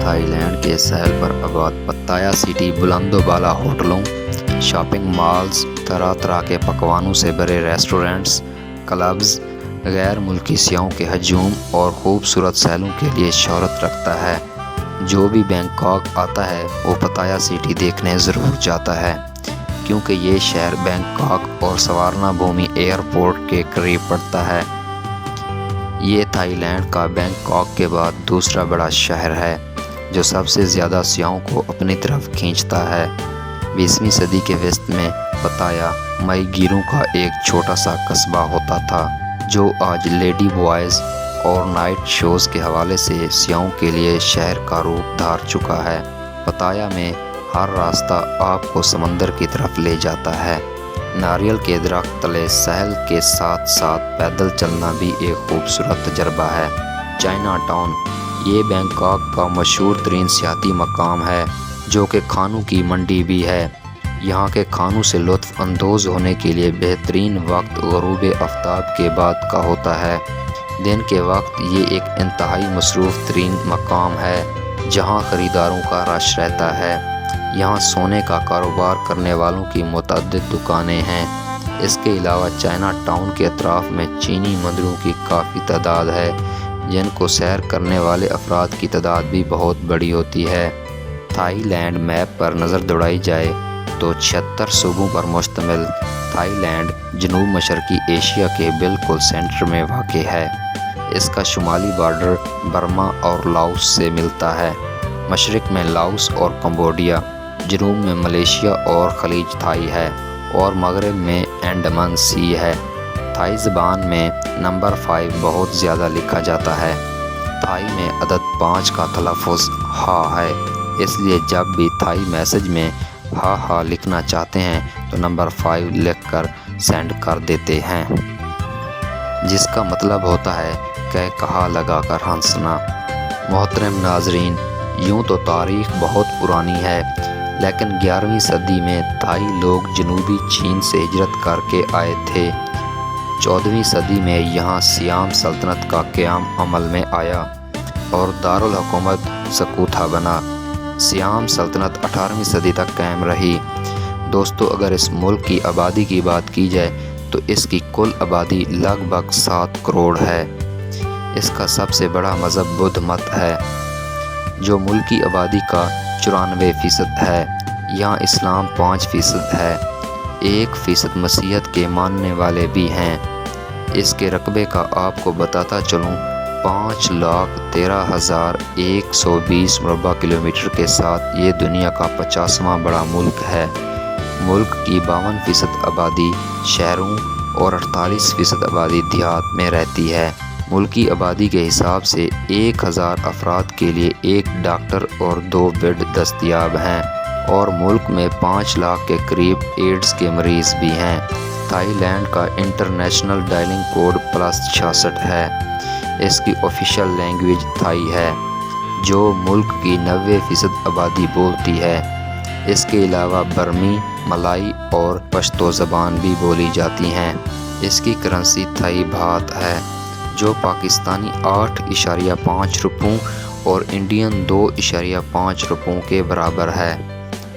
Thai land کے ساحل پر آباد پتایا city بلند و بالا ہوٹلوں، شاپنگ مالز، طرح طرح کے پکوانوں سے بھرے ریسٹورنٹس، کلبز، غیر ملکی سیاحوں کے ہجوم اور خوبصورت ساحلوں کے لیے شہرت رکھتا ہے۔ جو بھی بینکاک آتا ہے وہ پتایا سٹی دیکھنے ضرور جاتا ہے، کیونکہ یہ شہر بینکاک اور سوارنا بھومی ایئرپورٹ کے قریب پڑتا ہے۔ یہ تھائی لینڈ کا بینکاک کے بعد دوسرا بڑا شہر ہے جو سب سے زیادہ سیاحوں کو اپنی طرف کھینچتا ہے۔ 20ویں صدی کے وسط میں پتایا ماہی گیروں کا ایک چھوٹا سا قصبہ ہوتا تھا، جو آج لیڈی بوائز اور نائٹ شوز کے حوالے سے سیاحوں کے لیے شہر کا روپ دھار چکا ہے۔ پتایا میں ہر راستہ آپ کو سمندر کی طرف لے جاتا ہے۔ ناریل کے درخت تلے ساحل کے ساتھ ساتھ پیدل چلنا بھی ایک خوبصورت تجربہ ہے۔ چائنا ٹاؤن یہ بینکاک کا مشہور ترین سیاحتی مقام ہے، جو کہ کھانوں کی منڈی بھی ہے۔ یہاں کے کھانوں سے لطف اندوز ہونے کے لیے بہترین وقت غروب آفتاب کے بعد کا ہوتا ہے۔ دن کے وقت یہ ایک انتہائی مصروف ترین مقام ہے جہاں خریداروں کا رش رہتا ہے۔ یہاں سونے کا کاروبار کرنے والوں کی متعدد دکانیں ہیں۔ اس کے علاوہ چائنا ٹاؤن کے اطراف میں چینی مندروں کی کافی تعداد ہے، جن کو سیر کرنے والے افراد کی تعداد بھی بہت بڑی ہوتی ہے۔ تھائی لینڈ میپ پر نظر دوڑائی جائے تو 76 صوبوں پر مشتمل تھائی لینڈ جنوب مشرقی ایشیا کے بالکل سینٹر میں واقع ہے۔ اس کا شمالی بارڈر برما اور لاؤس سے ملتا ہے۔ مشرق میں لاؤس اور کمبوڈیا، جنوب میں ملیشیا اور خلیج تھائی ہے، اور مغرب میں انڈمان سی ہے۔ تھائی زبان میں نمبر 5 بہت زیادہ لکھا جاتا ہے۔ تھائی میں عدد 5 کا تلفظ ہا ہے، اس لیے جب بھی تھائی میسج میں ہا لکھنا چاہتے ہیں تو نمبر 5 لکھ کر سینڈ کر دیتے ہیں، جس کا مطلب ہوتا ہے کہ کہا لگا کر ہنسنا۔ محترم ناظرین، یوں تو تاریخ بہت پرانی ہے، لیکن 11ویں صدی میں تھائی لوگ جنوبی چین سے ہجرت کر کے آئے تھے۔ 14ویں صدی میں یہاں سیام سلطنت کا قیام عمل میں آیا اور دارالحکومت سکوتھا بنا۔ سیام سلطنت 18ویں صدی تک قائم رہی۔ دوستو، اگر اس ملک کی آبادی کی بات کی جائے تو اس کی کل آبادی لگ بھگ 7 کروڑ ہے۔ اس کا سب سے بڑا مذہب بدھ مت ہے، جو ملکی آبادی کا 94% ہے۔ یہاں اسلام 5% ہے۔ 1% مسیحیت کے ماننے والے بھی ہیں۔ اس کے رقبے کا آپ کو بتاتا چلوں، 5,13,120 مربع کلومیٹر کے ساتھ یہ دنیا کا 50واں بڑا ملک ہے۔ ملک کی 52% آبادی شہروں اور 48% آبادی دیہات میں رہتی ہے۔ ملکی آبادی کے حساب سے 1000 افراد کے لیے 1 ڈاکٹر اور 2 بیڈ دستیاب ہیں، اور ملک میں 5 لاکھ کے قریب ایڈز کے مریض بھی ہیں۔ تھائی لینڈ کا انٹرنیشنل ڈائلنگ کوڈ +66 ہے۔ اس کی آفیشیل لینگویج تھائی ہے، جو ملک کی 90% آبادی بولتی ہے۔ اس کے علاوہ برمی، ملائی اور پشتو زبان بھی بولی جاتی ہیں۔ اس کی کرنسی تھائی بات ہے، جو پاکستانی 8.5 روپوں اور انڈین 2.5 روپوں کے برابر ہے۔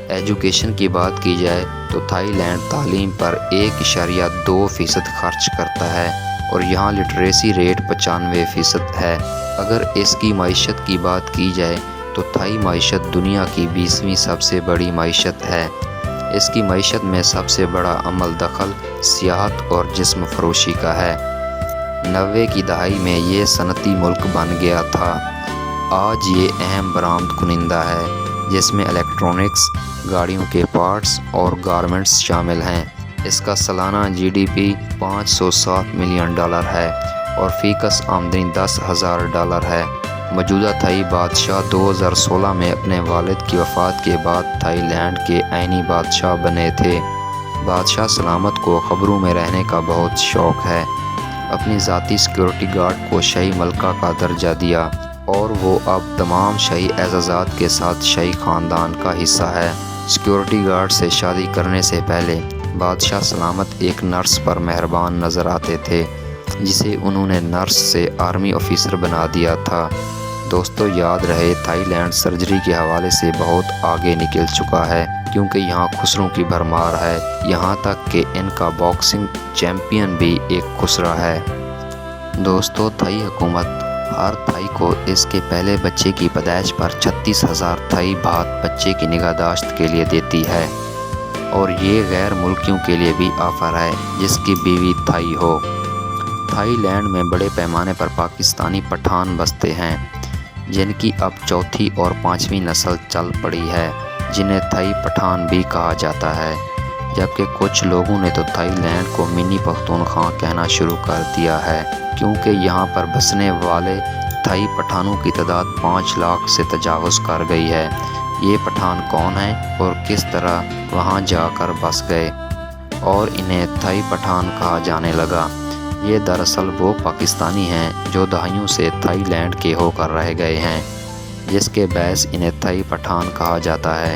ایجوکیشن کی بات کی جائے تو تھائی لینڈ تعلیم پر 1.2% خرچ کرتا ہے، اور یہاں لٹریسی ریٹ 95% ہے۔ اگر اس کی معیشت کی بات کی جائے تو تھائی معیشت دنیا کی 20ویں سب سے بڑی معیشت ہے۔ اس کی معیشت میں سب سے بڑا عمل دخل سیاحت اور جسم فروشی کا ہے۔ 90 کی دہائی میں یہ صنعتی ملک بن گیا تھا۔ آج یہ اہم برآمد کنندہ ہے، جس میں الیکٹرانکس، گاڑیوں کے پارٹس اور گارمنٹس شامل ہیں۔ اس کا سالانہ GDP $507 ملین ہے اور فی کس آمدنی $10,000 ہے۔ موجودہ تھائی بادشاہ 2016 میں اپنے والد کی وفات کے بعد تھائی لینڈ کے آئینی بادشاہ بنے تھے۔ بادشاہ سلامت کو خبروں میں رہنے کا بہت شوق ہے۔ اپنی ذاتی سیکورٹی گارڈ کو شاہی ملکہ کا درجہ دیا، اور وہ اب تمام شاہی اعزازات کے ساتھ شاہی خاندان کا حصہ ہے۔ سیکورٹی گارڈ سے شادی کرنے سے پہلے بادشاہ سلامت ایک نرس پر مہربان نظر آتے تھے، جسے انہوں نے نرس سے آرمی آفیسر بنا دیا تھا۔ دوستو یاد رہے تھائی لینڈ سرجری کے حوالے سے بہت آگے نکل چکا ہے، کیونکہ یہاں خسروں کی بھرمار ہے، یہاں تک کہ ان کا باکسنگ چیمپئن بھی ایک خسرہ ہے۔ دوستو تھائی حکومت ہر تھائی کو اس کے پہلے بچے کی پیدائش پر 36,000 تھائی بات بچے کی نگہداشت کے لیے دیتی ہے، اور یہ غیر ملکیوں کے لیے بھی آفر ہے جس کی بیوی تھائی ہو۔ تھائی لینڈ میں بڑے پیمانے پر پاکستانی پٹھان بستے ہیں، جن کی اب چوتھی اور پانچویں نسل چل پڑی ہے، جنہیں تھائی پٹھان بھی کہا جاتا ہے، جبکہ کچھ لوگوں نے تو تھائی لینڈ کو منی پختونخوا کہنا شروع کر دیا ہے، کیونکہ یہاں پر بسنے والے تھائی پٹھانوں کی تعداد 5 لاکھ سے تجاوز کر گئی ہے۔ یہ پٹھان کون ہیں اور کس طرح وہاں جا کر بس گئے اور انہیں تھائی پٹھان کہا جانے لگا؟ یہ دراصل وہ پاکستانی ہیں جو دہائیوں سے تھائی لینڈ کے ہو کر رہ گئے ہیں، جس کے باعث انہیں تھائی پٹھان کہا جاتا ہے،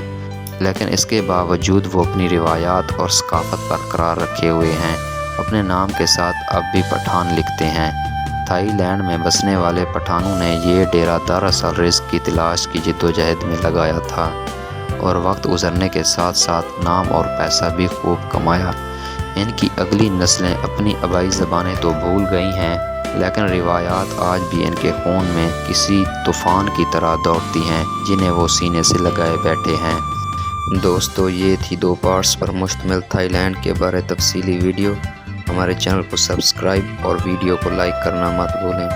لیکن اس کے باوجود وہ اپنی روایات اور ثقافت برقرار رکھے ہوئے ہیں، اپنے نام کے ساتھ اب بھی پٹھان لکھتے ہیں۔ تھائی لینڈ میں بسنے والے پٹھانوں نے یہ ڈیرا دراصل رزق کی تلاش کی جدوجہد میں لگایا تھا، اور وقت گزرنے کے ساتھ ساتھ نام اور پیسہ بھی خوب کمایا۔ ان کی اگلی نسلیں اپنی آبائی زبانیں تو بھول گئی ہیں، لیکن روایات آج بھی ان کے خون میں کسی طوفان کی طرح دوڑتی ہیں، جنہیں وہ سینے سے لگائے بیٹھے ہیں۔ دوستو یہ تھی 2 پارٹس پر مشتمل تھائی لینڈ کے بارے تفصیلی ویڈیو۔ ہمارے چینل کو سبسکرائب اور ویڈیو کو لائک کرنا مت بھولیں۔